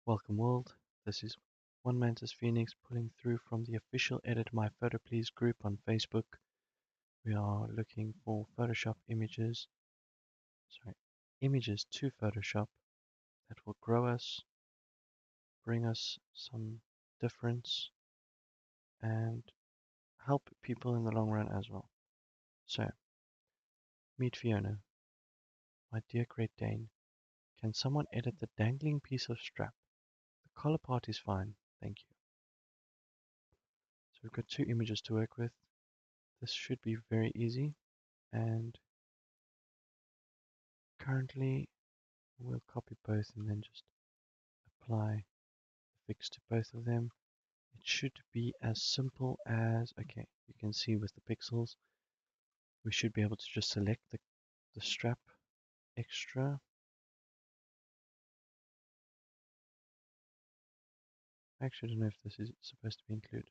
Welcome world, this is One Mantis Phoenix pulling through from the official Edit My Photo Please group on Facebook. We are looking for images to Photoshop that will grow us, bring us some difference, and help people in the long run as well. So, meet Fiona, my dear Great Dane. Can someone edit the dangling piece of strap? The collar part is fine, thank you. So we've got two images to work with. This should be very easy, and currently we'll copy both and then just apply the fix to both of them. It should be as simple as, okay, you can see with the pixels, we should be able to just select the strap extra. I actually don't know if this is supposed to be included,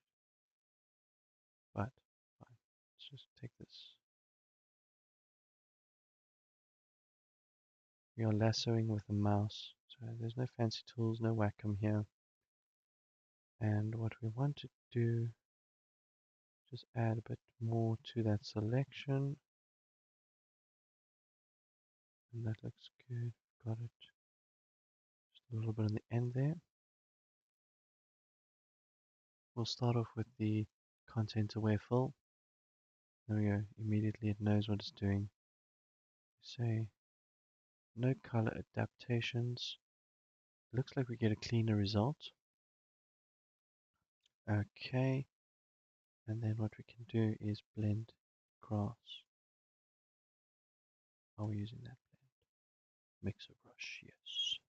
but fine. Let's just take this. We are lassoing with a mouse, so there's no fancy tools, no Wacom here. And what we want to do, just add a bit more to that selection. And that looks good. Got it. Just a little bit on the end there. We'll start off with the content aware fill. There we go. Immediately it knows what it's doing. Say no color adaptations. Looks like we get a cleaner result. Okay. And then what we can do is blend grass. Are we using that blend? Mixer brush, yes.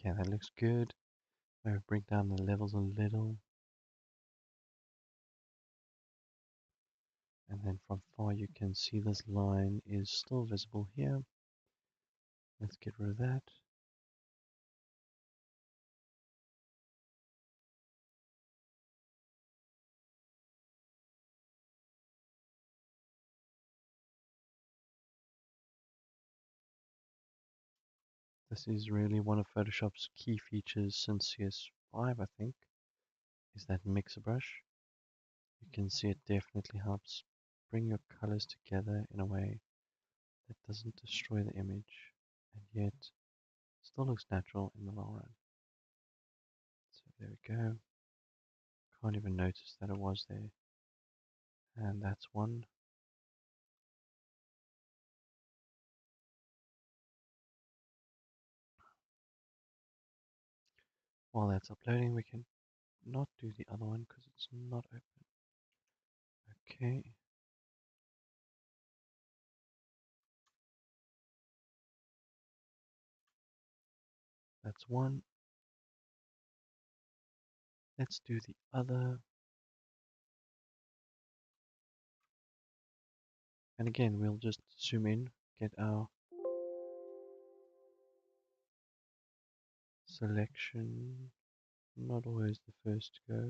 Okay, that looks good. I'll bring down the levels a little. And then from far you can see this line is still visible here. Let's get rid of that. This is really one of Photoshop's key features since CS5, I think, is that mixer brush. You can see it definitely helps bring your colors together in a way that doesn't destroy the image and yet still looks natural in the long run. So there we go. Can't even notice that it was there. And that's one. While that's uploading, we can not do the other one because it's not open. Okay. That's one. Let's do the other. And again, we'll just zoom in, get our selection. Not always the first to go.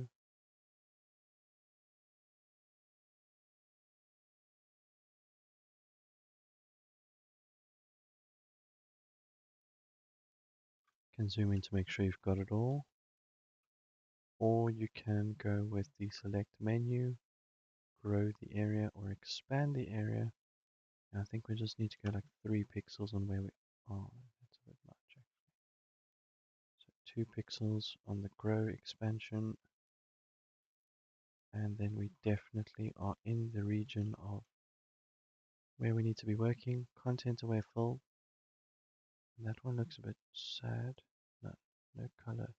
You can zoom in to make sure you've got it all. Or you can go with the select menu, grow the area or expand the area. And I think we just need to go like 3 pixels on where we are. That's a bit much actually. So 2 pixels on the grow expansion. And then we definitely are in the region of where we need to be working. Content aware fill. And that one looks a bit sad. No, no color.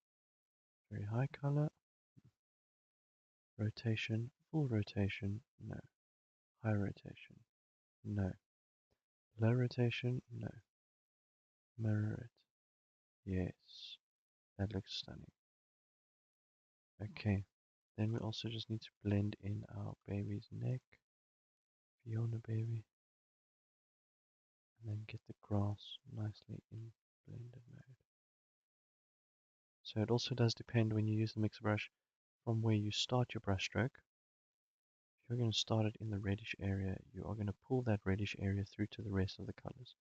Very high color. Rotation, full rotation, no. High rotation, no. Low rotation, no. Mirror it. Yes, that looks stunning. Okay, then we also just need to blend in our baby's neck, Fiona baby, and then get the grass nicely in blended mode. So it also does depend when you use the mixer brush from where you start your brush stroke. If you're going to start it in the reddish area, you are going to pull that reddish area through to the rest of the colors.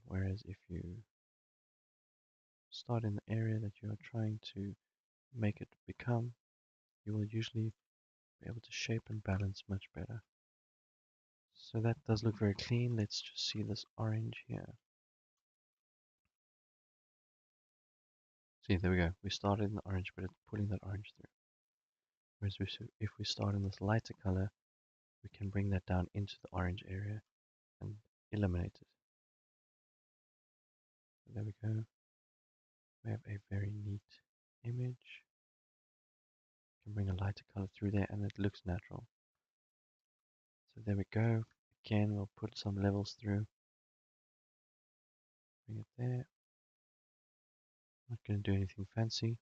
Whereas if you start in the area that you are trying to make it become, you will usually be able to shape and balance much better. So that does look very clean. Let's just see this orange here. See, there we go. We started in the orange, but it's pulling that orange through. Whereas if we start in this lighter color, we can bring that down into the orange area and eliminate it. So there we go. We have a very neat image. You can bring a lighter color through there and it looks natural. So there we go. Again, we'll put some levels through. Bring it there. Not going to do anything fancy.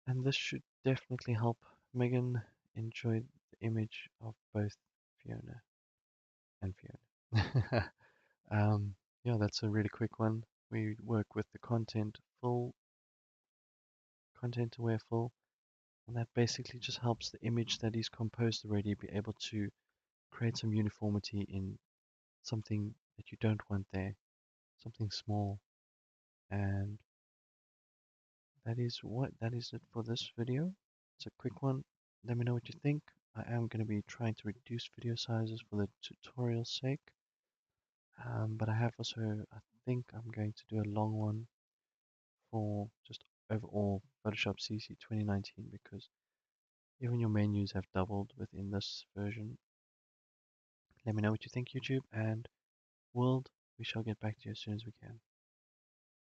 And this should definitely help Megan enjoy the image of both Fiona and Fiona. Yeah, that's a really quick one. We work with the content aware full, and that basically just helps the image that is composed already be able to create some uniformity in something that you don't want there, something small. And that is it for this video. It's a quick one. Let me know what you think. I am going to be trying to reduce video sizes for the tutorial sake. But I have also, I think I'm going to do a long one for just overall Photoshop CC 2019 because even your menus have doubled within this version. Let me know what you think, YouTube, and world. We shall get back to you as soon as we can.